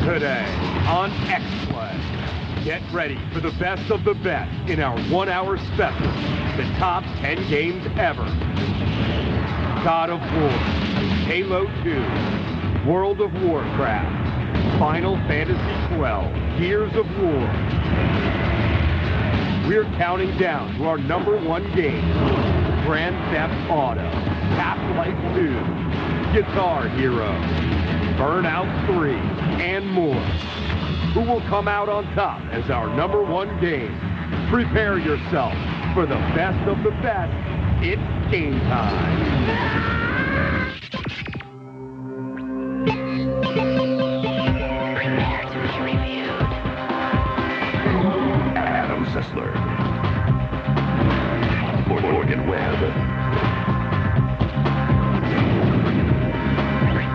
Today on X-Play, get ready for the best of the best in our 1-hour special, the top 10 games ever. God of War, Halo 2, World of Warcraft, Final Fantasy 12, Gears of War. We're counting down to our #1 game, Grand Theft Auto, Half-Life 2, Guitar Hero, Burnout 3, and more. Who will come out on top as our #1 game? Prepare yourself for the best of the best. It's game time. Prepare to be reviewed. Adam Sessler. Morgan Webb.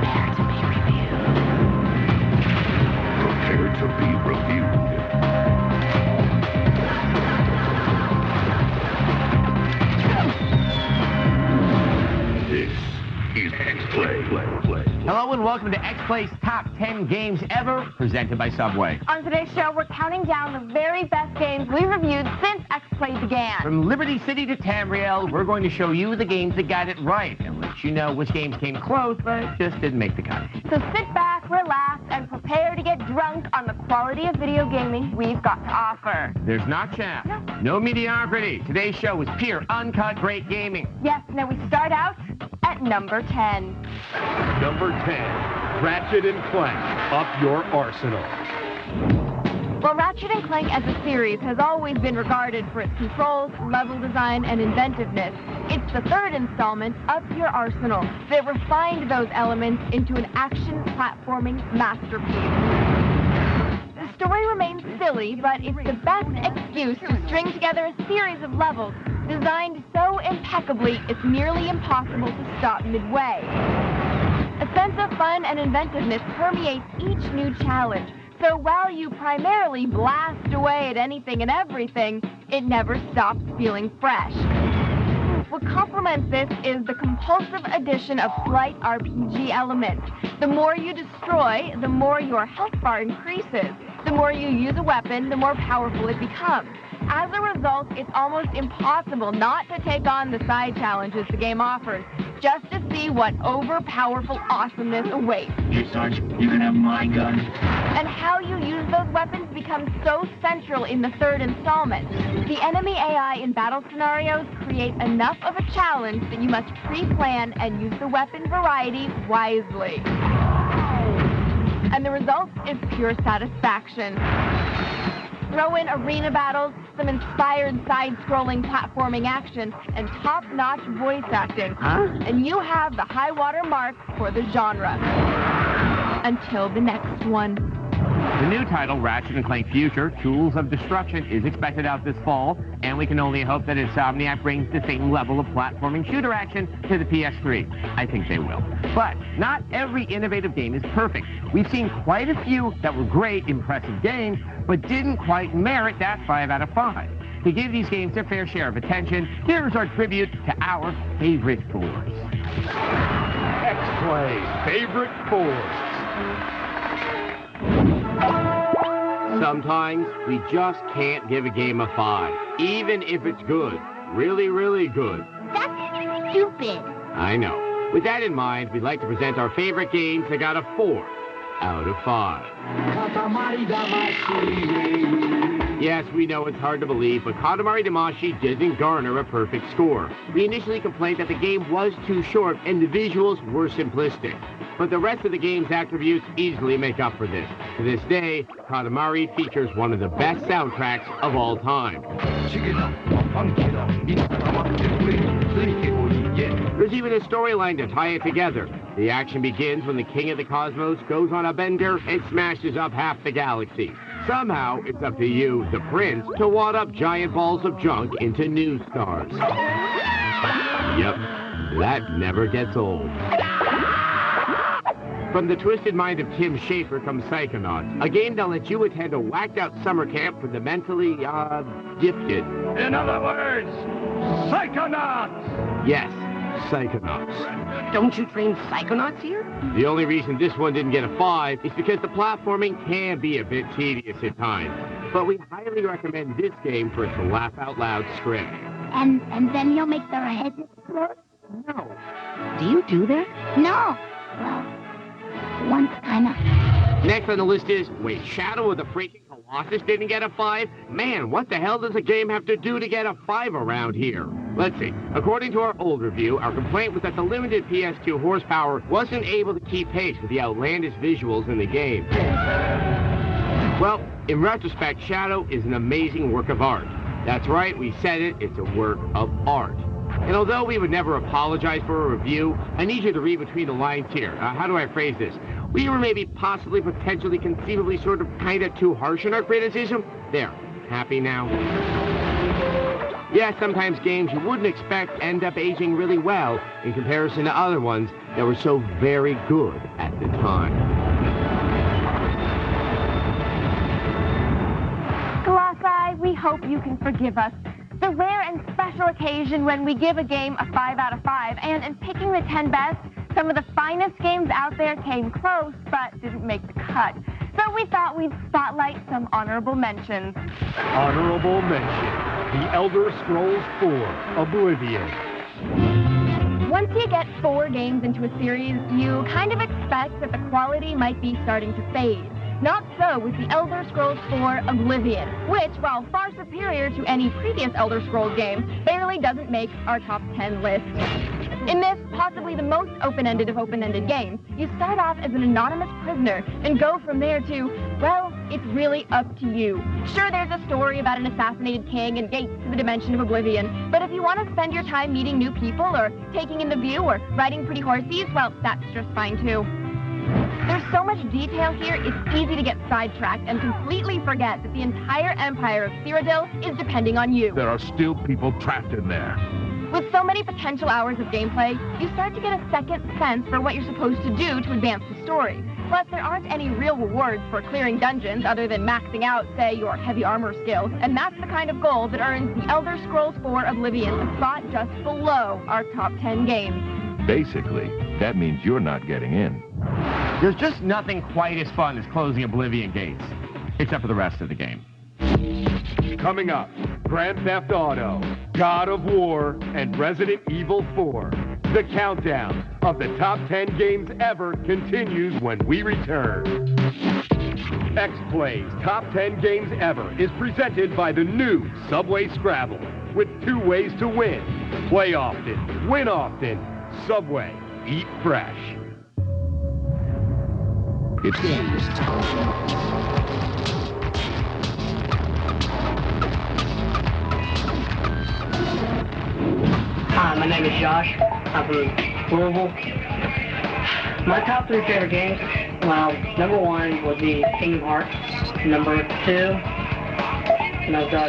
Prepare to be reviewed. Prepare to be reviewed. This is X-Play. Hello and welcome to X-Play's Top 10 Games Ever, presented by Subway. On today's show, we're counting down the very best games we've reviewed since X-Play began. From Liberty City to Tamriel, we're going to show you the games that got it right and let you know which games came close but just didn't make the cut. So sit back, relax, and prepare to get drunk on the quality of video gaming we've got to offer. There's not chaff, no mediocrity. Today's show is pure, uncut, great gaming. Yes, now we start out at number 10. Number 10, Ratchet & Clank, Up Your Arsenal. Well, Ratchet & Clank as a series has always been regarded for its controls, level design, and inventiveness. It's the third installment, Up Your Arsenal, that refined those elements into an action platforming masterpiece. The story remains silly, but it's the best excuse to string together a series of levels designed so impeccably it's nearly impossible to stop midway. A sense of fun and inventiveness permeates each new challenge, so while you primarily blast away at anything and everything, it never stops feeling fresh. What complements this is the compulsive addition of slight RPG elements. The more you destroy, the more your health bar increases. The more you use a weapon, the more powerful it becomes. As a result, it's almost impossible not to take on the side challenges the game offers, just to see what overpowerful awesomeness awaits. Here, Sarge, you can have my gun. And how you use those weapons becomes so central in the third installment. The enemy AI in battle scenarios create enough of a challenge that you must pre-plan and use the weapon variety wisely. And the result is pure satisfaction. Throw in arena battles, some inspired side-scrolling platforming action, and top-notch voice acting. And you have the high-water mark for the genre. Until the next one. The new title, Ratchet & Clank Future, Tools of Destruction, is expected out this fall, and we can only hope that Insomniac brings the same level of platforming shooter action to the PS3. I think they will. But not every innovative game is perfect. We've seen quite a few that were great, impressive games, but didn't quite merit that 5 out of 5. To give these games their fair share of attention, here's our tribute to our favorite fours. X-Play, favorite fours. Sometimes we just can't give a game a 5, even if it's good. Really, really good. That's stupid. I know. With that in mind, we'd like to present our favorite games that got a 4 out of 5. Yes, we know it's hard to believe, but Katamari Damacy didn't garner a perfect score. We initially complained that the game was too short and the visuals were simplistic. But the rest of the game's attributes easily make up for this. To this day, Katamari features one of the best soundtracks of all time. There's even a storyline to tie it together. The action begins when the King of the Cosmos goes on a bender and smashes up half the galaxy. Somehow, it's up to you, the prince, to wad up giant balls of junk into new stars. Yep, that never gets old. From the twisted mind of Tim Schafer comes Psychonauts, a game that lets you attend a whacked-out summer camp for the mentally, gifted. In other words, Psychonauts! Yes, Psychonauts. Don't you train psychonauts here? The only reason this one didn't get a 5 is because the platforming can be a bit tedious at times. But we highly recommend this game for its laugh-out-loud script. And then you'll make their heads explode? No. Do you do that? No. Well, once kinda. Next on the list is, wait, Shadow of the freaking Colossus didn't get a 5? Man, what the hell does a game have to do to get a 5 around here? Let's see. According to our old review, our complaint was that the limited PS2 horsepower wasn't able to keep pace with the outlandish visuals in the game. Well, in retrospect, Shadow is an amazing work of art. That's right, we said it, it's a work of art. And although we would never apologize for a review, I need you to read between the lines here. How do I phrase this? We were maybe possibly, potentially, conceivably, sort of, kinda too harsh in our criticism. There. Happy now? Yeah, sometimes games you wouldn't expect end up aging really well in comparison to other ones that were so very good at the time. Colossi, we hope you can forgive us. The rare and special occasion when we give a game a 5 out of 5, and in picking the 10 best, some of the finest games out there came close, but didn't make the cut. So we thought we'd spotlight some honorable mentions. Honorable mention, The Elder Scrolls 4, Oblivion. Once you get 4 games into a series, you kind of expect that the quality might be starting to fade. Not so with The Elder Scrolls 4 Oblivion, which, while far superior to any previous Elder Scrolls game, barely doesn't make our top 10 list. In this, possibly the most open-ended of open-ended games, you start off as an anonymous prisoner and go from there to, well, it's really up to you. Sure, there's a story about an assassinated king and gates to the dimension of Oblivion, but if you want to spend your time meeting new people or taking in the view or riding pretty horses, well, that's just fine too. There's so much detail here, it's easy to get sidetracked and completely forget that the entire empire of Cyrodiil is depending on you. There are still people trapped in there. With so many potential hours of gameplay, you start to get a second sense for what you're supposed to do to advance the story. Plus, there aren't any real rewards for clearing dungeons other than maxing out, say, your heavy armor skill, and that's the kind of goal that earns The Elder Scrolls 4 Oblivion a spot just below our top 10 games. Basically, that means you're not getting in. There's just nothing quite as fun as closing Oblivion gates, except for the rest of the game. Coming up, Grand Theft Auto, God of War, and Resident Evil 4. The countdown of the top 10 games ever continues when we return. X-Play's Top 10 Games Ever is presented by the new Subway Scrabble, with 2 ways to win. Play often, win often. Subway, eat fresh. It's Hi, my name is Josh. I'm from Louisville. My top 3 favorite games, well, number 1 would be Kingdom Hearts. Number 2,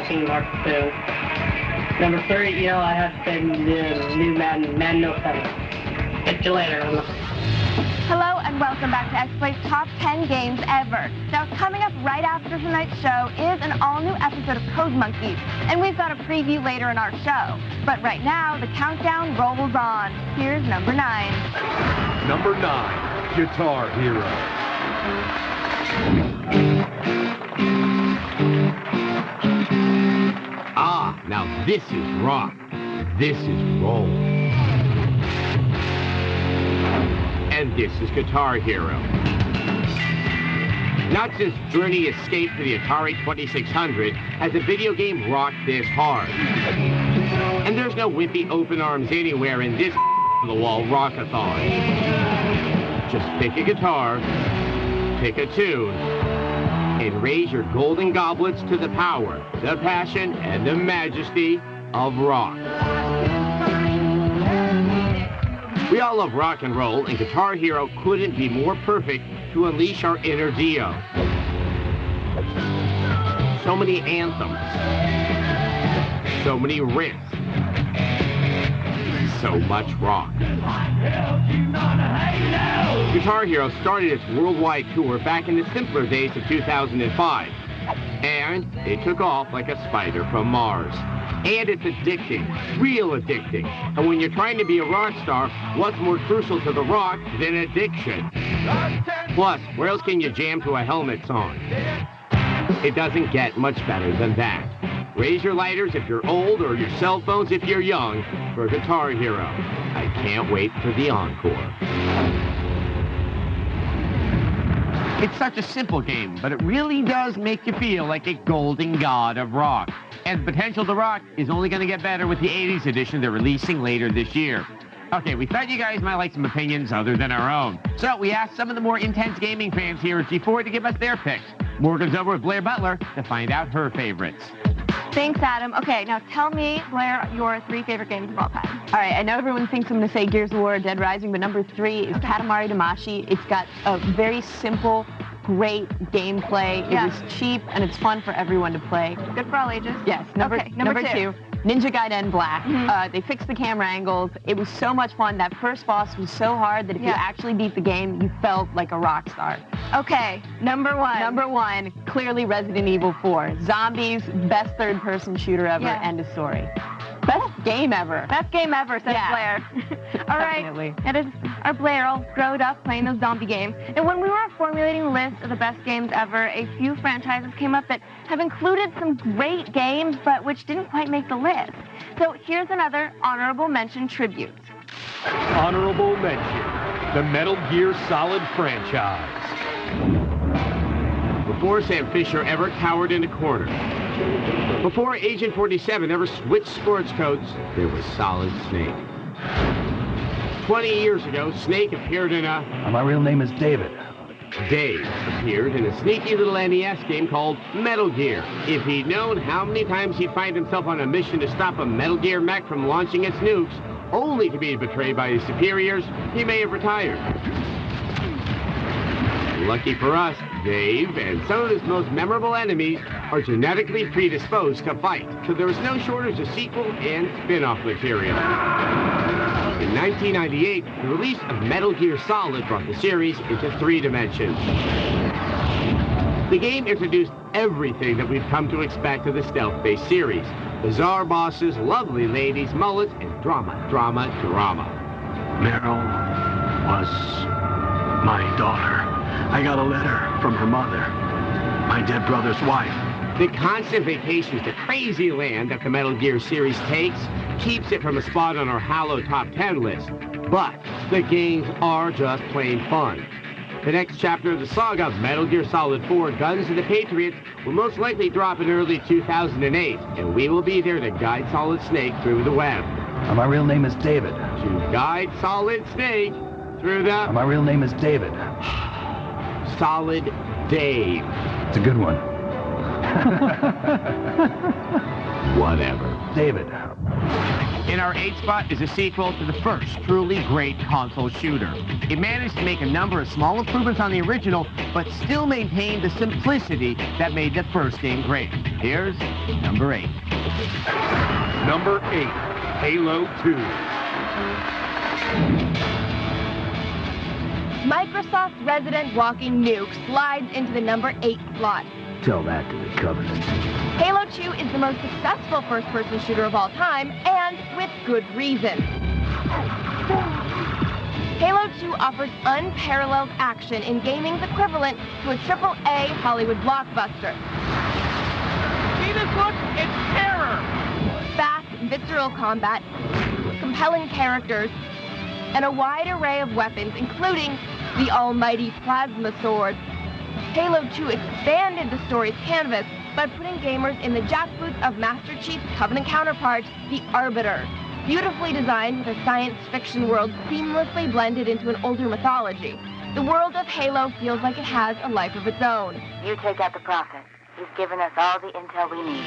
Kingdom Hearts 2. Number 3, I have to say the new Madden 07. Catch you later. Hello and welcome back to X-Play's Top 10 Games Ever. Now, coming up right after tonight's show is an all-new episode of Code Monkeys, and we've got a preview later in our show. But right now, the countdown rolls on. Here's number 9. Number 9, Guitar Hero. Ah, now this is rock. This is roll. And this is Guitar Hero. Not since Journey Escape to the Atari 2600 has a video game rocked this hard. And there's no wimpy open arms anywhere in this the wall rockathon. Just pick a guitar, pick a tune, and raise your golden goblets to the power, the passion, and the majesty of rock. We all love rock and roll, and Guitar Hero couldn't be more perfect to unleash our inner Dio. So many anthems, so many riffs, so much rock. Guitar Hero started its worldwide tour back in the simpler days of 2005, And it took off like a spider from Mars. And it's addicting, real addicting. And when you're trying to be a rock star, what's more crucial to the rock than addiction? Plus, where else can you jam to a helmet song? It doesn't get much better than that. Raise your lighters if you're old or your cell phones if you're young for Guitar Hero. I can't wait for the encore. It's such a simple game, but it really does make you feel like a golden god of rock. And the potential to rock is only going to get better with the 80s edition they're releasing later this year. Okay, we thought you guys might like some opinions other than our own. So we asked some of the more intense gaming fans here at G4 to give us their picks. Morgan's over with Blair Butler to find out her favorites. Thanks, Adam. Okay, now tell me, Blair, your 3 favorite games of all time. All right, I know everyone thinks I'm going to say Gears of War or Dead Rising, but number 3 is Katamari Damacy. It's got a very simple, great gameplay. It was cheap, and it's fun for everyone to play. Good for all ages? Yes. Number 2, Ninja Gaiden Black. They fixed the camera angles. It was so much fun. That first boss was so hard that if you actually beat the game, you felt like a rock star. Okay, number 1. Number 1, clearly Resident Evil 4. Zombies, best third-person shooter ever, end of story. Best game ever. Best game ever, says Blair. All right, that is our Blair, all grown up playing those zombie games. And when we were formulating the list of the best games ever, a few franchises came up that have included some great games, but which didn't quite make the list. So here's another honorable mention tribute. Honorable mention, the Metal Gear Solid franchise. Before Sam Fisher ever cowered in a corner, before Agent 47 ever switched sports coats, there was Solid Snake. 20 years ago, Snake appeared in a... My real name is David. Dave appeared in a sneaky little NES game called Metal Gear. If he'd known how many times he'd find himself on a mission to stop a Metal Gear mech from launching its nukes, only to be betrayed by his superiors, he may have retired. Lucky for us, Dave and some of his most memorable enemies are genetically predisposed to fight, so there is no shortage of sequel and spin-off material. In 1998, the release of Metal Gear Solid brought the series into 3 dimensions. The game introduced everything that we've come to expect of the stealth-based series. Bizarre bosses, lovely ladies, mullets, and drama, drama, drama. Meryl was my daughter. I got a letter from her mother, my dead brother's wife. The constant vacations to crazy land that the Metal Gear series takes keeps it from a spot on our hallowed top 10 list. But the games are just plain fun. The next chapter of the saga of Metal Gear Solid 4 Guns of the Patriots will most likely drop in early 2008, and we will be there to guide Solid Snake through the web. My real name is David. To guide Solid Snake through the... My real name is David. Solid Dave. It's a good one. Whatever. David. In our 8th spot is a sequel to the first truly great console shooter. It managed to make a number of small improvements on the original, but still maintained the simplicity that made the first game great. Here's number 8. Number 8, Halo 2. Microsoft's Resident Walking Nuke slides into the number 8 slot. Tell that to the Covenant. Halo 2 is the most successful first-person shooter of all time, and with good reason. Halo 2 offers unparalleled action in gaming's equivalent to a AAA Hollywood blockbuster. See this look? It's terror! Fast, visceral combat, compelling characters, and a wide array of weapons, including the almighty plasma sword. Halo 2 expanded the story's canvas by putting gamers in the jackboots of Master Chief's Covenant counterpart, the Arbiter. Beautifully designed with a science fiction world seamlessly blended into an older mythology, the world of Halo feels like it has a life of its own. You take out the Prophet. He's given us all the intel we need.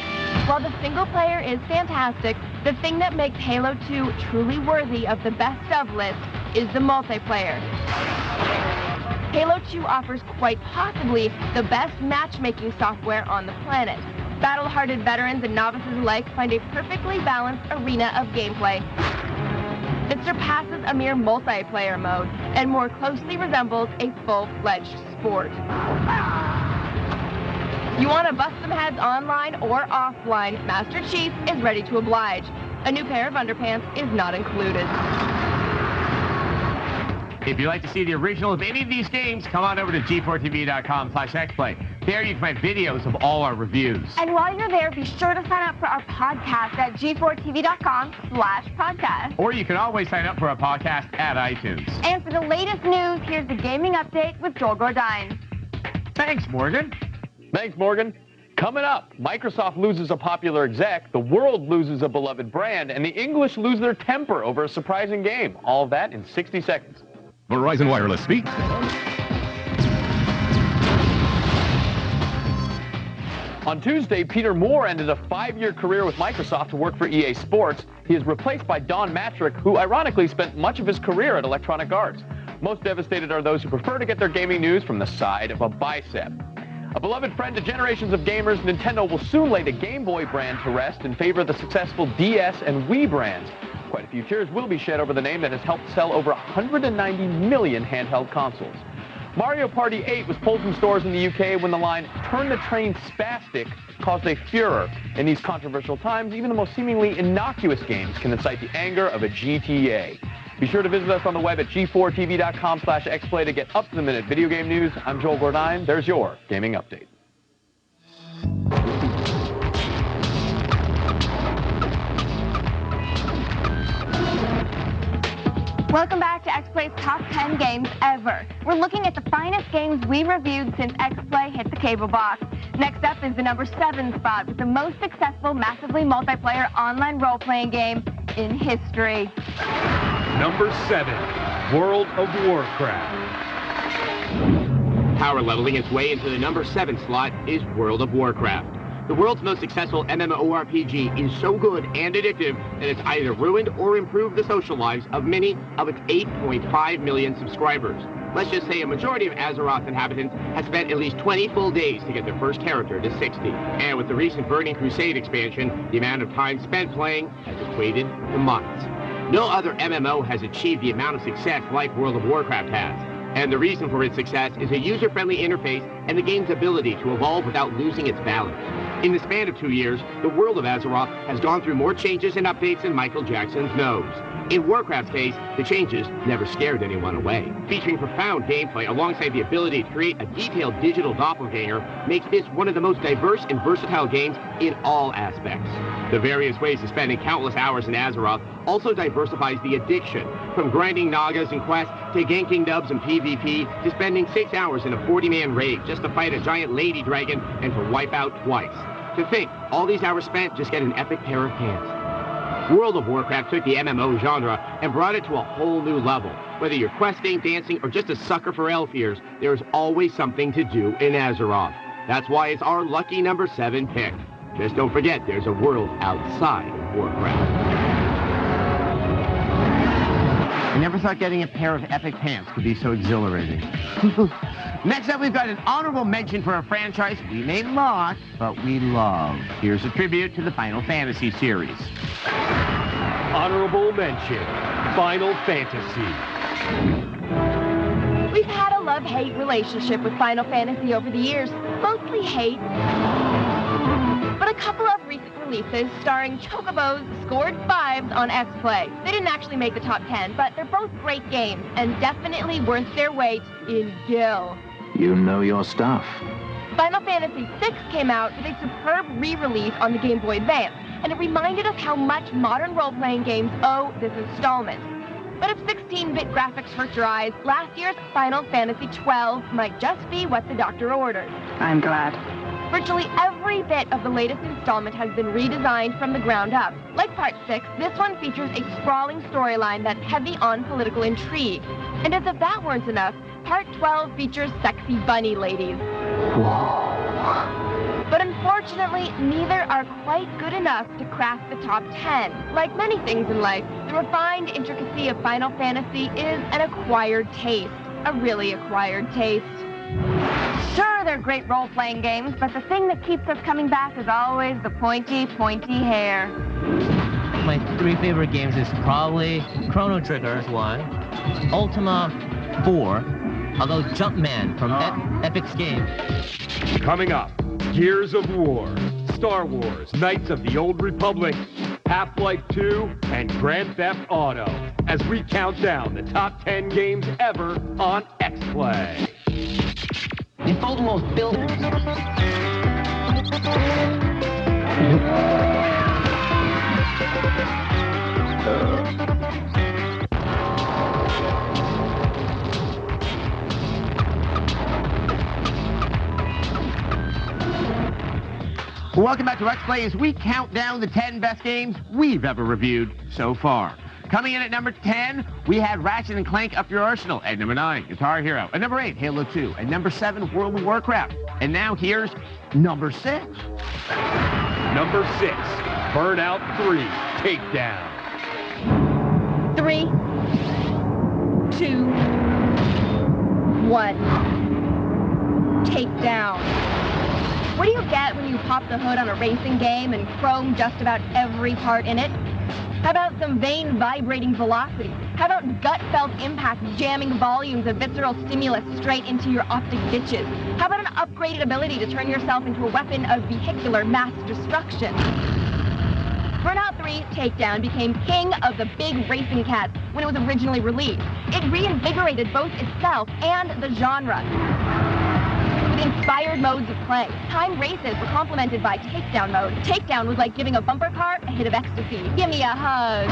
While the single player is fantastic, the thing that makes Halo 2 truly worthy of the best of list is the multiplayer. Halo 2 offers quite possibly the best matchmaking software on the planet. Battle-hardened veterans and novices alike find a perfectly balanced arena of gameplay that surpasses a mere multiplayer mode and more closely resembles a full-fledged sport. You want to bust some heads online or offline, Master Chief is ready to oblige. A new pair of underpants is not included. If you'd like to see the original of any of these games, come on over to g4tv.com/xplay. There you can find videos of all our reviews. And while you're there, be sure to sign up for our podcast at g4tv.com/podcast. Or you can always sign up for our podcast at iTunes. And for the latest news, here's the gaming update with Joel Gordine. Thanks, Morgan. Thanks, Morgan. Coming up, Microsoft loses a popular exec, the world loses a beloved brand, and the English lose their temper over a surprising game. All of that in 60 seconds. Verizon Wireless speaks. On Tuesday, Peter Moore ended a 5-year career with Microsoft to work for EA Sports. He is replaced by Don Matrick, who ironically spent much of his career at Electronic Arts. Most devastated are those who prefer to get their gaming news from the side of a bicep. A beloved friend to generations of gamers, Nintendo will soon lay the Game Boy brand to rest in favor of the successful DS and Wii brands. Quite a few tears will be shed over the name that has helped sell over 190 million handheld consoles. Mario Party 8 was pulled from stores in the UK when the line, "Turn the train spastic," caused a furor. In these controversial times, even the most seemingly innocuous games can incite the anger of a GTA. Be sure to visit us on the web at g4tv.com/xplay to get up-to-the-minute video game news. I'm Joel Gordine. There's your gaming update. Welcome back to XPlay's Top 10 Games Ever. We're looking at the finest games we reviewed since XPlay hit the cable box. Next up is the number 7 spot with the most successful, massively multiplayer online role-playing game in history. Number 7, World of Warcraft. Power leveling its way into the number 7 slot is World of Warcraft. The world's most successful MMORPG is so good and addictive that it's either ruined or improved the social lives of many of its 8.5 million subscribers. Let's just say a majority of Azeroth inhabitants have spent at least 20 full days to get their first character to 60. And with the recent Burning Crusade expansion, the amount of time spent playing has equated to months. No other MMO has achieved the amount of success like World of Warcraft has. And the reason for its success is a user-friendly interface and the game's ability to evolve without losing its balance. In the span of 2 years, the world of Azeroth has gone through more changes and updates than Michael Jackson's nose. In Warcraft's case, the changes never scared anyone away. Featuring profound gameplay alongside the ability to create a detailed digital doppelganger makes this one of the most diverse and versatile games in all aspects. The various ways to spend countless hours in Azeroth also diversifies the addiction, from grinding Nagas and quests to ganking dubs and PvP to spending 6 hours in a 40-man raid just to fight a giant lady dragon and to wipe out twice. To think, all these hours spent just get an epic pair of pants. World of Warcraft took the MMO genre and brought it to a whole new level. Whether you're questing, dancing, or just a sucker for elf ears, there's always something to do in Azeroth. That's why it's our lucky number 7 pick. Just don't forget, there's a world outside of Warcraft. I never thought getting a pair of epic pants could be so exhilarating. Next up, we've got an honorable mention for a franchise we may mock, but we love. Here's a tribute to the Final Fantasy series. Honorable mention, Final Fantasy. We've had a love-hate relationship with Final Fantasy over the years. Mostly hate. But a couple of recent releases starring Chocobos scored 5s on XPlay. They didn't actually make the top 10, but they're both great games and definitely worth their weight in gil. You know your stuff. Final Fantasy VI came out with a superb re-release on the Game Boy Advance, and it reminded us how much modern role-playing games owe this installment. But if 16-bit graphics hurt your eyes, last year's Final Fantasy XII might just be what the doctor ordered. I'm glad. Virtually every bit of the latest installment has been redesigned from the ground up. Like Part 6, this one features a sprawling storyline that's heavy on political intrigue. And as if that weren't enough, Part 12 features sexy bunny ladies. Whoa. But unfortunately, neither are quite good enough to crack the top 10. Like many things in life, the refined intricacy of Final Fantasy is an acquired taste. A really acquired taste. Sure, they're great role-playing games, but the thing that keeps us coming back is always the pointy hair. My 3 favorite games is probably Chrono Trigger, 1, Ultima 4, although Jumpman from Epic's game. Coming up, Gears of War, Star Wars, Knights of the Old Republic, Half-Life 2, and Grand Theft Auto as we count down the top 10 games ever on XPlay. Default buildings. Welcome back to XPlay as we count down the 10 best games we've ever reviewed so far. Coming in at number 10, we had Ratchet & Clank Up Your Arsenal. At number 9, Guitar Hero. At number 8, Halo 2. At number 7, World of Warcraft. And now here's number 6. Number 6, Burnout 3, Takedown. 3, 2, 1. Takedown. What do you get when you pop the hood on a racing game and chrome just about every part in it? How about some vein vibrating velocity? How about gut-felt impact jamming volumes of visceral stimulus straight into your optic ditches? How about an upgraded ability to turn yourself into a weapon of vehicular mass destruction? Burnout 3 Takedown became king of the big racing cats when it was originally released. It reinvigorated both itself and the genre. With inspired modes of play, timed races were complemented by takedown mode. Takedown was like giving a bumper car a hit of ecstasy. Give me a hug.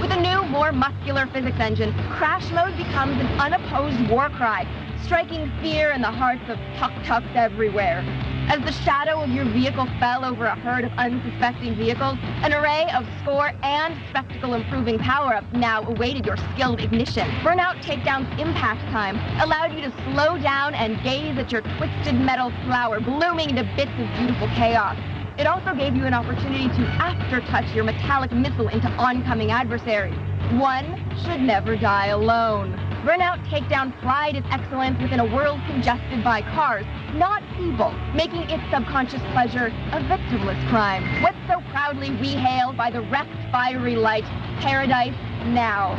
With a new, more muscular physics engine, crash mode becomes an unopposed war cry, striking fear in the hearts of tuk-tuks everywhere. As the shadow of your vehicle fell over a herd of unsuspecting vehicles, an array of score and spectacle-improving power-ups now awaited your skilled ignition. Burnout Takedown's impact time allowed you to slow down and gaze at your twisted metal flower blooming into bits of beautiful chaos. It also gave you an opportunity to after-touch your metallic missile into oncoming adversaries. One should never die alone. Burnout Takedown pride its excellence within a world congested by cars, not people, making its subconscious pleasure a victimless crime. What so proudly we hail by the wrecked fiery light, paradise now.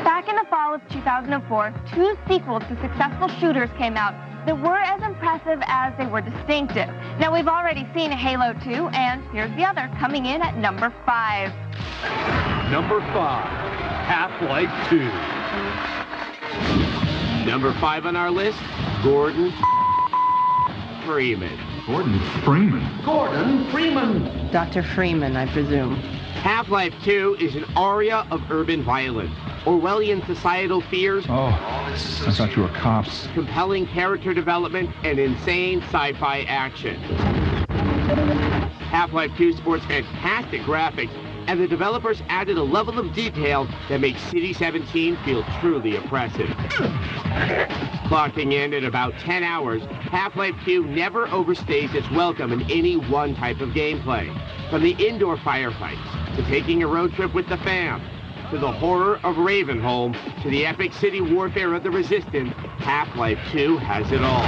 Back in the fall of 2004, 2 sequels to successful shooters came out that were as impressive as they were distinctive. Now, we've already seen Halo 2, and here's the other, coming in at number 5. Number 5, Half-Life 2. Number 5 on our list, Gordon Freeman. Gordon Freeman. Gordon Freeman. Dr. Freeman, I presume. Half-Life 2 is an aria of urban violence, Orwellian societal fears, Oh, I thought you were cops. compelling character development, and insane sci-fi action. Half-Life 2 sports fantastic graphics, and the developers added a level of detail that makes City 17 feel truly oppressive. Clocking in at about 10 hours, Half-Life 2 never overstays its welcome in any one type of gameplay. From the indoor firefights, to taking a road trip with the fam, to the horror of Ravenholm, to the epic city warfare of the Resistance, Half-Life 2 has it all.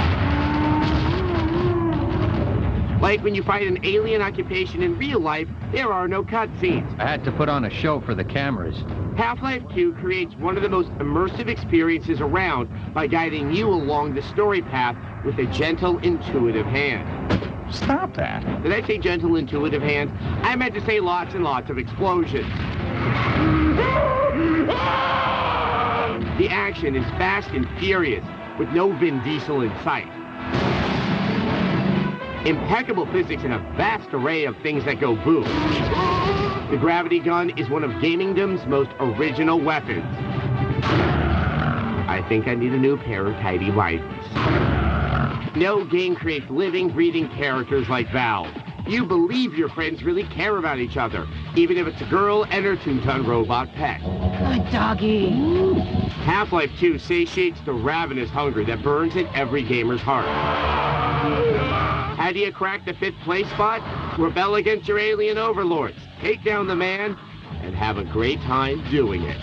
Like when you fight an alien occupation in real life, there are no cutscenes. I had to put on a show for the cameras. Half-Life 2 creates one of the most immersive experiences around by guiding you along the story path with a gentle, intuitive hand. Stop that. Did I say gentle, intuitive hand? I meant to say lots and lots of explosions. The action is fast and furious, with no Vin Diesel in sight. Impeccable physics and a vast array of things that go boom. The gravity gun is one of gamingdom's most original weapons. I think I need a new pair of tidy whities. No game creates living, breathing characters like Valve. You believe your friends really care about each other, even if it's a girl and her 2-ton robot pet. Good doggy. Half-Life 2 satiates the ravenous hunger that burns in every gamer's heart. How do you crack the 5th place spot? Rebel against your alien overlords, take down the man, and have a great time doing it.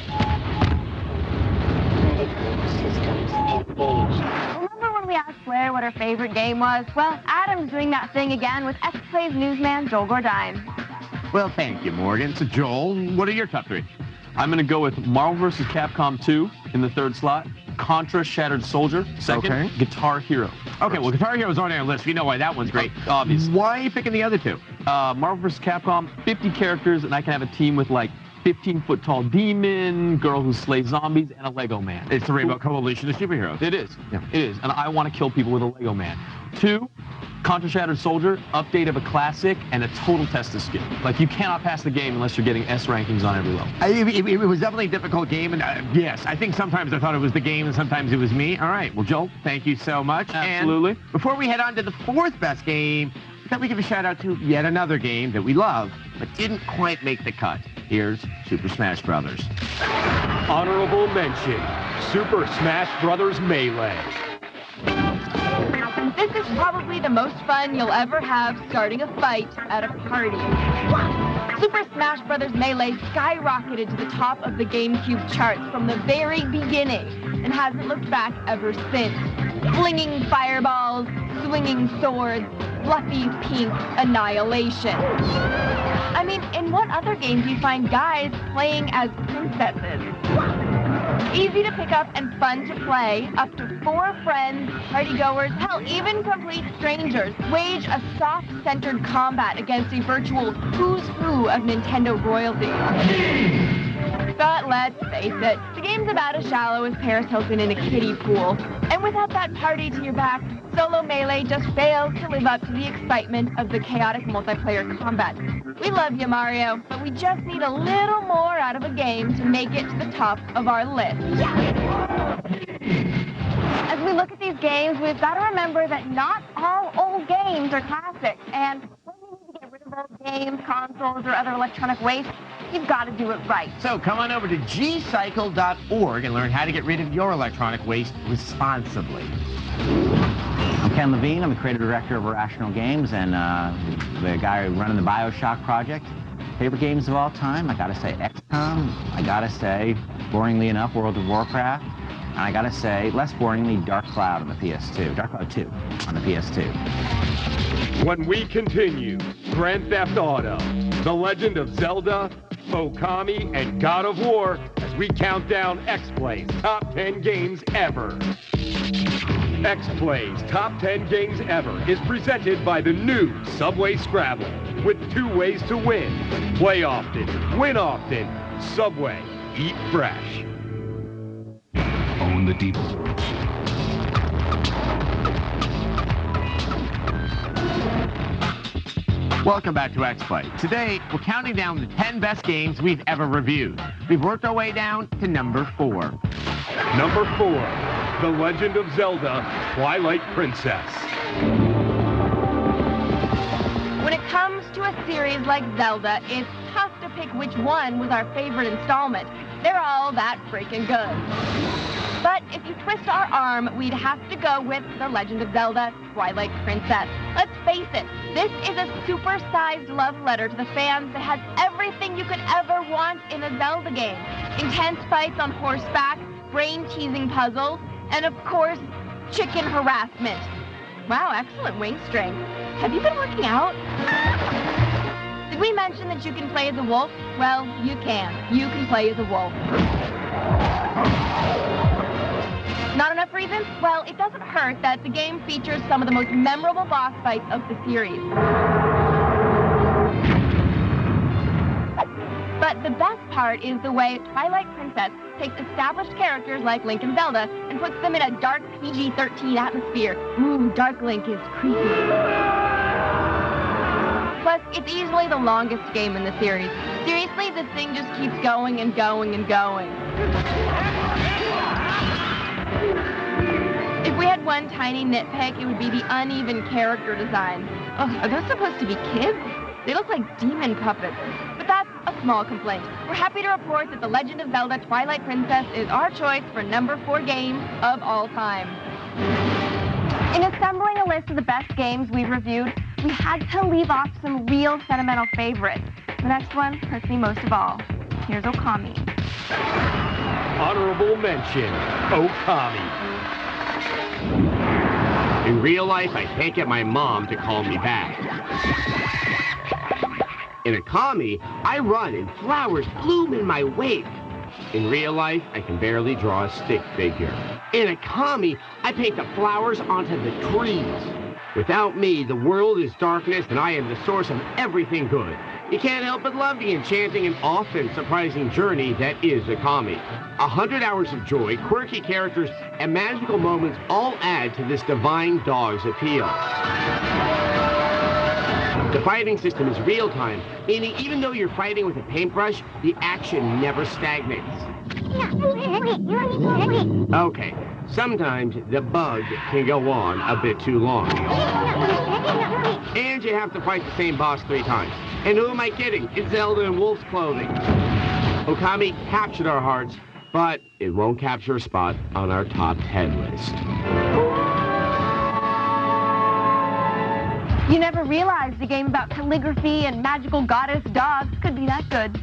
Remember when we asked Blair what her favorite game was? Well, Adam's doing that thing again with XPlay's newsman, Joel Gordine. Well, thank you, Morgan. So, Joel, what are your top 3? I'm going to go with Marvel vs. Capcom 2 in the 3rd slot, Contra Shattered Soldier. Second, Okay. Guitar Hero. Okay, well, Guitar Hero's on our list. We know why that one's great. Obviously. Why are you picking the other two? Marvel vs. Capcom, 50 characters, and I can have a team with like 15-foot-tall demon, girl who slays zombies, and a Lego man. It's the Rainbow Coalition of Superheroes. It is. Yeah. It is. And I want to kill people with a Lego man. 2, Contra Shattered Soldier, update of a classic, and a total test of skill. Like, you cannot pass the game unless you're getting S rankings on every level. It was definitely a difficult game, and yes, I think sometimes I thought it was the game, and sometimes it was me. All right, well, Joel, thank you so much. Absolutely. And before we head on to the fourth best game, I thought we'd give a shout out to yet another game that we love, but didn't quite make the cut. Here's Super Smash Brothers. Honorable mention, Super Smash Brothers Melee. This is probably the most fun you'll ever have starting a fight at a party. Super Smash Bros. Melee skyrocketed to the top of the GameCube charts from the very beginning and hasn't looked back ever since. Flinging fireballs, swinging swords, fluffy pink annihilation. I mean, in what other game do you find guys playing as princesses? Easy to pick up and fun to play. Up to 4 friends, partygoers, hell, even complete strangers wage a soft-centered combat against a virtual who's who of Nintendo royalty. But let's face it, the game's about as shallow as Paris Hilton in a kiddie pool. And without that party to your back, solo Melee just fails to live up to the excitement of the chaotic multiplayer combat. We love you, Mario, but we just need a little more out of a game to make it to the top of our list. As we look at these games, we've got to remember that not all old games are classics, and when we need to get rid of old games, consoles, or other electronic waste, you've got to do it right. So come on over to gcycle.org and learn how to get rid of your electronic waste responsibly. I'm Ken Levine. I'm the creative director of Irrational Games and the guy running the BioShock project. Favorite games of all time? I gotta say XCOM. I gotta say, boringly enough, World of Warcraft. And I gotta say, less boringly, Dark Cloud on the PS2. Dark Cloud 2 on the PS2. When we continue, Grand Theft Auto, The Legend of Zelda, Okami, and God of War as we count down X-Play's top 10 games ever. X-Play's top 10 games ever is presented by the new Subway Scrabble with 2 ways to win. Play often, win often. Subway, eat fresh. Own the deep. Welcome back to X-Play. Today, we're counting down the 10 best games we've ever reviewed. We've worked our way down to number 4. Number 4, The Legend of Zelda, Twilight Princess. When it comes to a series like Zelda, it's tough to pick which one was our favorite installment. They're all that freaking good. But if you twist our arm, we'd have to go with The Legend of Zelda, Twilight Princess. Let's face it, this is a super-sized love letter to the fans that has everything you could ever want in a Zelda game. Intense fights on horseback, brain-teasing puzzles, and of course, chicken harassment. Wow, excellent wing strength. Have you been working out? Did we mention that you can play as a wolf? Well, you can. You can play as a wolf. Not enough reasons? Well, it doesn't hurt that the game features some of the most memorable boss fights of the series. But the best part is the way Twilight Princess takes established characters like Link and Zelda and puts them in a dark PG-13 atmosphere. Ooh, Dark Link is creepy. Plus, it's easily the longest game in the series. Seriously, this thing just keeps going and going and going. If we had one tiny nitpick, it would be the uneven character design. Ugh, are those supposed to be kids? They look like demon puppets. But that's a small complaint. We're happy to report that The Legend of Zelda Twilight Princess is our choice for number 4 game of all time. In assembling a list of the best games we've reviewed, we had to leave off some real sentimental favorites. The next one hurts me most of all. Here's Okami. Honorable mention, Okami. In real life, I can't get my mom to call me back. In Okami, I run and flowers bloom in my wake. In real life, I can barely draw a stick figure. In Okami, I paint the flowers onto the trees. Without me, the world is darkness, and I am the source of everything good. You can't help but love the enchanting and often surprising journey that is Okami. 100 hours of joy, quirky characters, and magical moments all add to this divine dog's appeal. The fighting system is real-time, meaning even though you're fighting with a paintbrush, the action never stagnates. Okay, sometimes the bug can go on a bit too long. And you have to fight the same boss 3 times. And who am I kidding? It's Zelda in wolf's clothing. Okami captured our hearts, but it won't capture a spot on our top 10 list. You never realized a game about calligraphy and magical goddess dogs could be that good.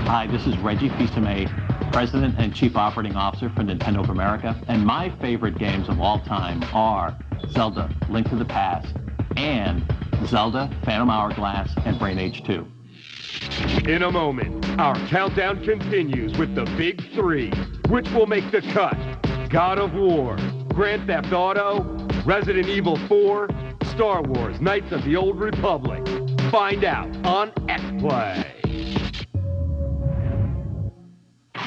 Hi, this is Reggie Fils-Aimé, President and Chief Operating Officer for Nintendo of America, and my favorite games of all time are Zelda, Link to the Past, and Zelda, Phantom Hourglass, and Brain Age 2. In a moment, our countdown continues with the big 3, which will make the cut. God of War, Grand Theft Auto, Resident Evil 4, Star Wars, Knights of the Old Republic. Find out on X-Play.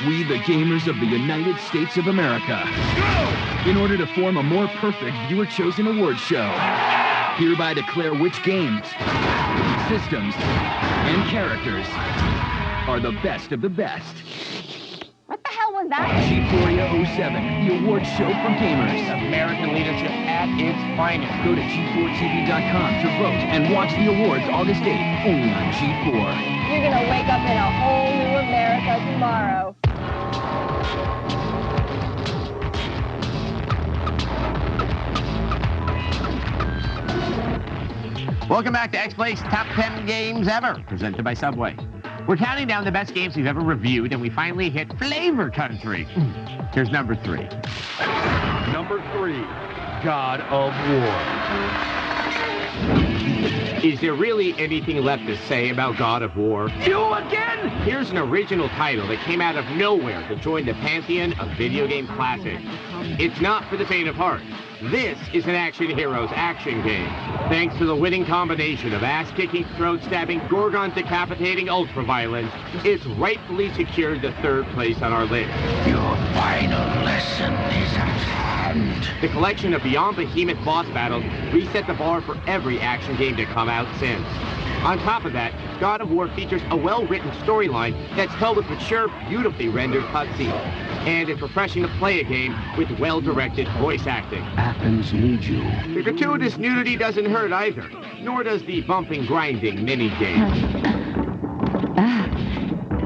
We, the gamers of the United States of America, in order to form a more perfect viewer-chosen award show, hereby declare which games, systems, and characters are the best of the best. What the hell was that? G4 07, the award show for gamers. American leadership at its finest. Go to G4TV.com to vote and watch the awards August 8th, only on G4. You're gonna wake up in a whole new America tomorrow. Welcome back to X-Play's Top 10 Games Ever, presented by Subway. We're counting down the best games we've ever reviewed, and we finally hit Flavor Country. Here's number 3. Number 3, God of War. Is there really anything left to say about God of War? You again? Here's an original title that came out of nowhere to join the pantheon of video game classics. It's not for the faint of heart. This is an Action Heroes action game. Thanks to the winning combination of ass-kicking, throat-stabbing, Gorgon-decapitating ultra-violence, it's rightfully secured the 3rd place on our list. Your final lesson is at hand. The collection of Beyond Behemoth boss battles reset the bar for every action game to come out since. On top of that, God of War features a well-written storyline that's told with mature, beautifully rendered cutscenes. And it's refreshing to play a game with well-directed voice acting. Athens needs you. The gratuitous nudity doesn't hurt either, nor does the bumping, grinding mini-game.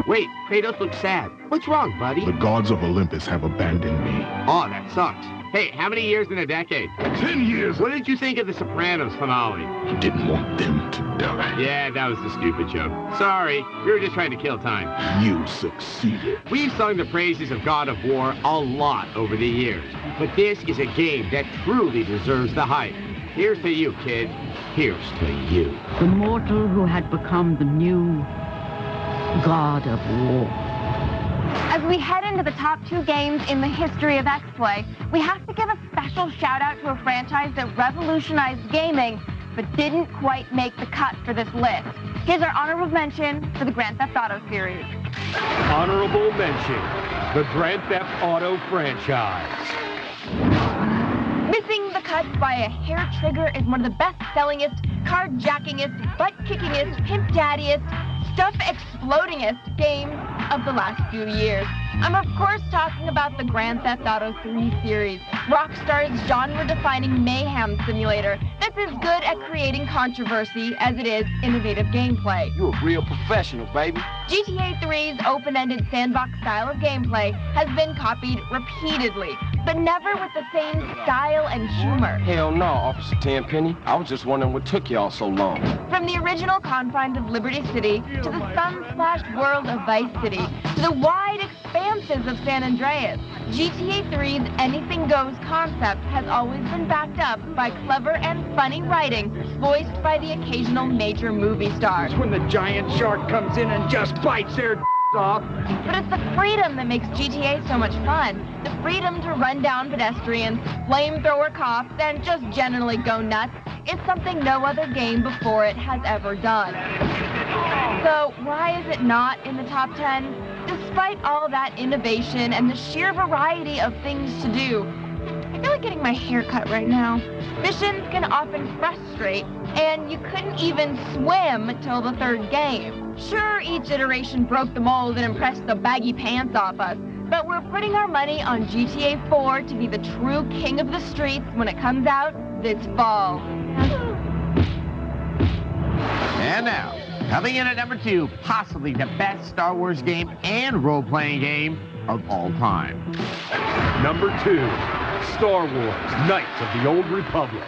Wait, Kratos looks sad. What's wrong, buddy? The gods of Olympus have abandoned me. Oh, that sucks. Hey, how many years in a decade? 10 years! What did you think of the Sopranos finale? I didn't want them to die. Yeah, that was the stupid joke. Sorry, we were just trying to kill time. You succeeded. We've sung the praises of God of War a lot over the years, but this is a game that truly deserves the hype. Here's to you, kid. Here's to you. The mortal who had become the new God of War. As we head into the top 2 games in the history of X-Play, we have to give a special shout-out to a franchise that revolutionized gaming, but didn't quite make the cut for this list. Here's our honorable mention for the Grand Theft Auto series. Honorable mention, the Grand Theft Auto franchise. Missing the cut by a hair trigger is one of the best-sellingest, carjackingest, butt-kickingest, pimp-daddiest, stuff-explodingest games of the last few years. I'm of course talking about the Grand Theft Auto 3 series, Rockstar's genre-defining mayhem simulator that's as good at creating controversy as it is innovative gameplay. You're a real professional, baby. GTA 3's open-ended sandbox style of gameplay has been copied repeatedly, but never with the same style and humor. Hell no, Officer Tenpenny. I was just wondering what took y'all so long. From the original confines of Liberty City to the sun-splashed world of Vice City to the wide expanses of San Andreas, GTA 3's anything goes concept has always been backed up by clever and funny writing voiced by the occasional major movie star. It's when the giant shark comes in and just bites their off. But it's the freedom that makes GTA so much fun. The freedom to run down pedestrians, flamethrower cops, and just generally go nuts is something no other game before it has ever done. So why is it not in the top 10? Despite all that innovation and the sheer variety of things to do, I feel like getting my hair cut right now. Missions can often frustrate, and you couldn't even swim till the third game. Sure, each iteration broke the mold and impressed the baggy pants off us, but we're putting our money on GTA 4 to be the true king of the streets when it comes out this fall. And now, coming in at number 2, possibly the best Star Wars game and role-playing game of all time. Number 2, Star Wars, Knights of the Old Republic.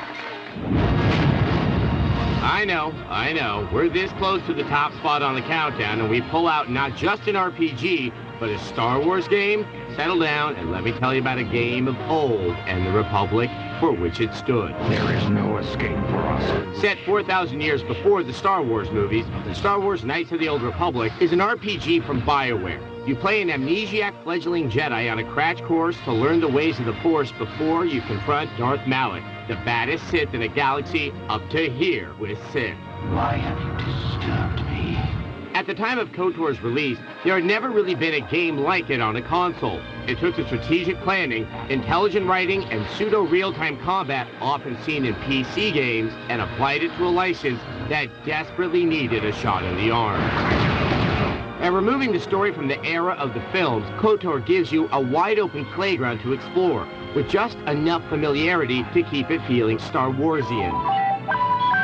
I know. We're this close to the top spot on the countdown, and we pull out not just an RPG, but a Star Wars game. Settle down, and let me tell you about a game of old and the Republic for which it stood. There is no escape for us. Set 4,000 years before the Star Wars movies, Star Wars Knights of the Old Republic is an RPG from BioWare. You play an amnesiac fledgling Jedi on a crash course to learn the ways of the Force before you confront Darth Malak, the baddest Sith in the galaxy up to here with Sith. Why have you disturbed me? At the time of KOTOR's release, there had never really been a game like it on a console. It took the strategic planning, intelligent writing, and pseudo-real-time combat often seen in PC games and applied it to a license that desperately needed a shot in the arm. And removing the story from the era of the films, KOTOR gives you a wide-open playground to explore, with just enough familiarity to keep it feeling Star Warsian.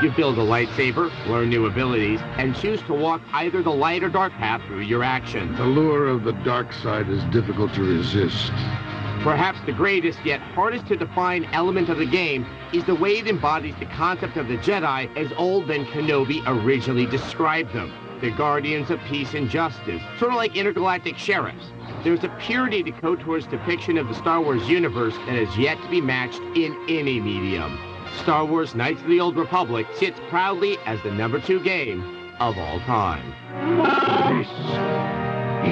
You build a lightsaber, learn new abilities, and choose to walk either the light or dark path through your actions. The lure of the dark side is difficult to resist. Perhaps the greatest yet hardest to define element of the game is the way it embodies the concept of the Jedi as Old Ben Kenobi originally described them. The guardians of peace and justice, sort of like intergalactic sheriffs. There's a purity to KOTOR's depiction of the Star Wars universe that has yet to be matched in any medium. Star Wars Knights of the Old Republic sits proudly as the number 2 game of all time. This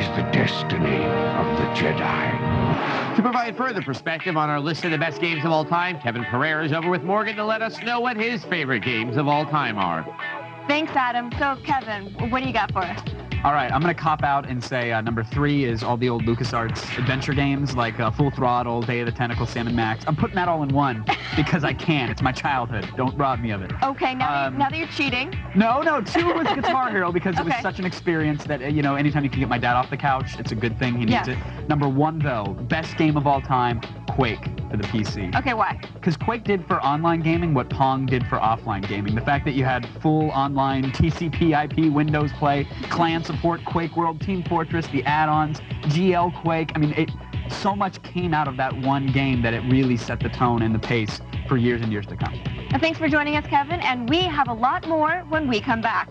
is the destiny of the Jedi. To provide further perspective on our list of the best games of all time, Kevin Pereira is over with Morgan to let us know what his favorite games of all time are. Thanks, Adam. So, Kevin, what do you got for us? All right, I'm going to cop out and say number 3 is all the old LucasArts adventure games like Full Throttle, Day of the Tentacle, Sam & Max. I'm putting that all in one because I can. It's my childhood. Don't rob me of it. Okay, now that you're cheating. No, 2 was Guitar Hero because it was such an experience that, anytime you can get my dad off the couch, it's a good thing. He needs it. Number 1, though, best game of all time, Quake for the PC. Okay, why? Because Quake did for online gaming what Pong did for offline gaming. The fact that you had full online TCP/IP Windows play, clan support, Quake World, Team Fortress, the add-ons, GL Quake. I mean, so much came out of that one game that it really set the tone and the pace for years and years to come. And thanks for joining us, Kevin, and we have a lot more when we come back.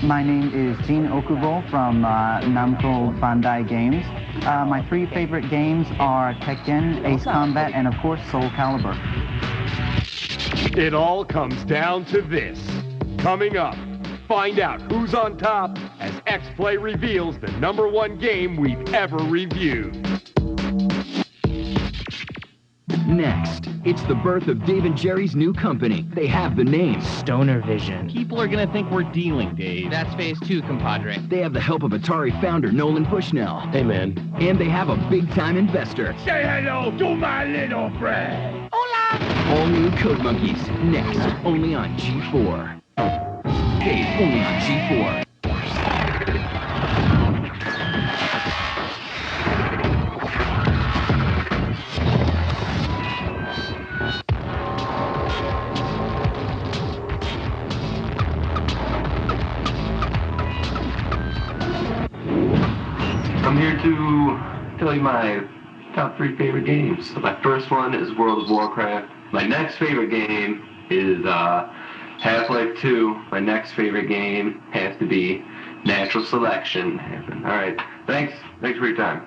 My name is Jin Okubo from Namco Bandai Games. My 3 favorite games are Tekken, Ace Combat, and of course Soul Calibur. It all comes down to this. Coming up, find out who's on top as X-Play reveals the number 1 game we've ever reviewed. Next, it's the birth of Dave and Jerry's new company. They have the name Stoner Vision. People are gonna think we're dealing, Dave. That's phase 2, compadre. They have the help of Atari founder Nolan Bushnell. Hey, man. And they have a big-time investor. Say hello to my little friend. Hola! All new Code Monkeys. Next, only on G4. Dave, only on G4. I'm here to tell you my top 3 favorite games. So my first one is World of Warcraft. My next favorite game is Half-Life 2. My next favorite game has to be Natural Selection. All right. Thanks for your time.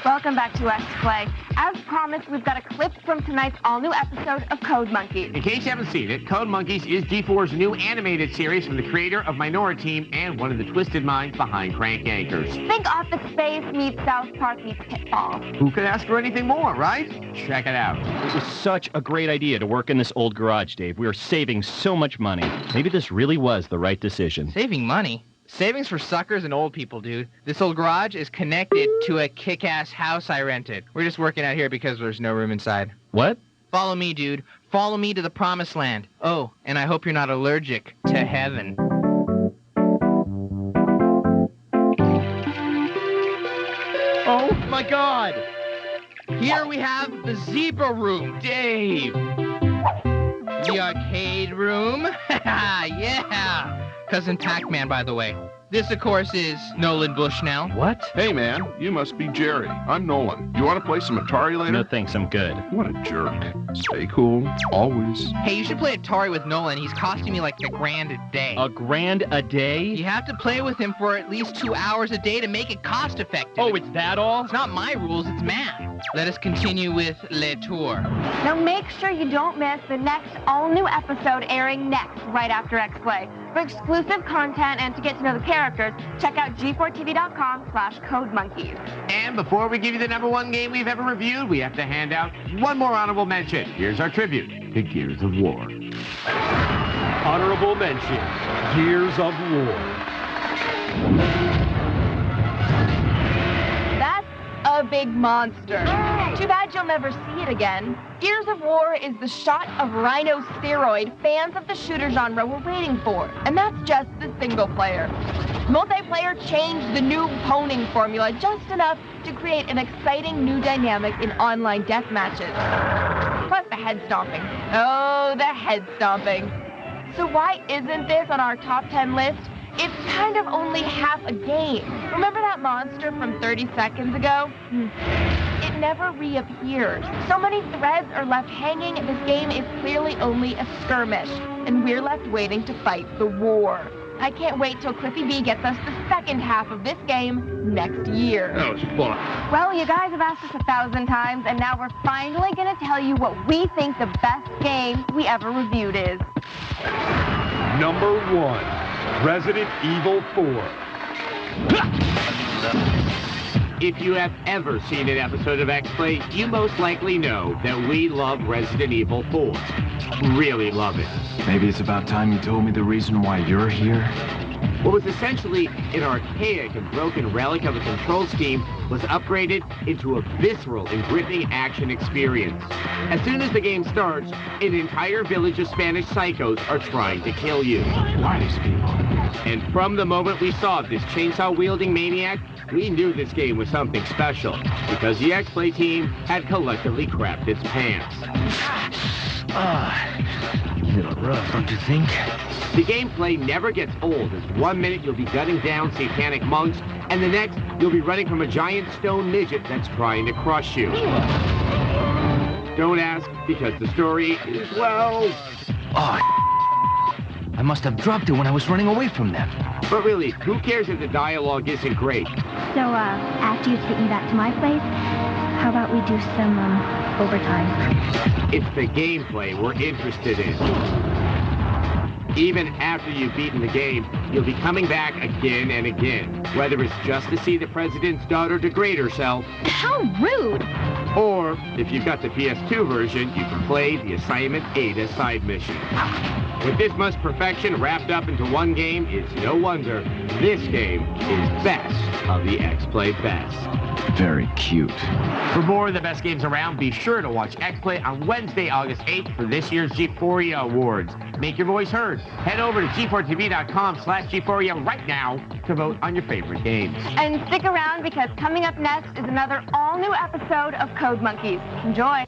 Welcome back to X Play. As promised, we've got a clip from tonight's all-new episode of Code Monkeys. In case you haven't seen it, Code Monkeys is G4's new animated series from the creator of Minority Team and one of the twisted minds behind Crank Yankers. Think Office Space meets South Park meets Pitfall. Who could ask for anything more, right? Check it out. It was such a great idea to work in this old garage, Dave. We are saving so much money. Maybe this really was the right decision. Saving money? Savings for suckers and old people, dude. This old garage is connected to a kick-ass house I rented. We're just working out here because there's no room inside. What? Follow me, dude. Follow me to the promised land. Oh, and I hope you're not allergic to heaven. Oh, my God! Here we have the zebra room, Dave! The arcade room? Yeah! Cousin Pac-Man, by the way. This, of course, is Nolan Bushnell. What? Hey, man, you must be Jerry. I'm Nolan. You want to play some Atari later? No thanks, I'm good. What a jerk. Stay cool, always. Hey, you should play Atari with Nolan. He's costing me like $1,000 a day. $1,000 a day? You have to play with him for at least 2 hours a day to make it cost-effective. Oh, it's that all? It's not my rules, it's math. Let us continue with Le Tour. Now make sure you don't miss the next all-new episode airing next, right after X-Play. For exclusive content and to get to know the characters, check out g4tv.com/codemonkeys. And before we give you the #1 game we've ever reviewed, we have to hand out one more honorable mention. Here's our tribute to Gears of War. Honorable mention, Gears of War. That's a big monster. Too bad you'll never see it again. Gears of War is the shot of Rhino steroid fans of the shooter genre were waiting for, and that's just the single player. Multiplayer changed the noob poning formula just enough to create an exciting new dynamic in online death matches. Plus the head stomping. Oh, the head stomping. So why isn't this on our top 10 list? It's kind of only half a game. Remember that monster from 30 seconds ago? It never reappears. So many threads are left hanging, this game is clearly only a skirmish, and we're left waiting to fight the war. I can't wait till Cliffy B gets us the second half of this game next year. That was fun. Well, you guys have asked us 1,000 times, and now we're finally going to tell you what we think the best game we ever reviewed is. #1, Resident Evil 4. If you have ever seen an episode of X-Play, you most likely know that we love Resident Evil 4. Really love it. Maybe it's about time you told me the reason why you're here. What was essentially an archaic and broken relic of a control scheme was upgraded into a visceral and gripping action experience. As soon as the game starts, an entire village of Spanish psychos are trying to kill you. Why these people? And from the moment we saw this chainsaw-wielding maniac, we knew this game was something special, because the X-Play team had collectively crapped its pants. A little rough, don't you think? The gameplay never gets old, as 1 minute you'll be gunning down satanic monks, and the next you'll be running from a giant stone midget that's trying to crush you. Don't ask, because the story is, well... Oh, I must have dropped it when I was running away from them. But really, who cares if the dialogue isn't great? So, after you take me back to my place, how about we do some, overtime? It's the gameplay we're interested in. Even after you've beaten the game, you'll be coming back again and again, whether it's just to see the president's daughter degrade herself. How rude! Or, if you've got the PS2 version, you can play the Assignment Ada side mission. With this much perfection wrapped up into one game, it's no wonder this game is best of the X-Play best. Very cute. For more of the best games around, be sure to watch X-Play on Wednesday, August 8th for this year's G4ia Awards. Make your voice heard. Head over to g4tv.com/G4ia right now to vote on your favorite games. And stick around because coming up next is another all-new episode of Code Monkeys. Enjoy.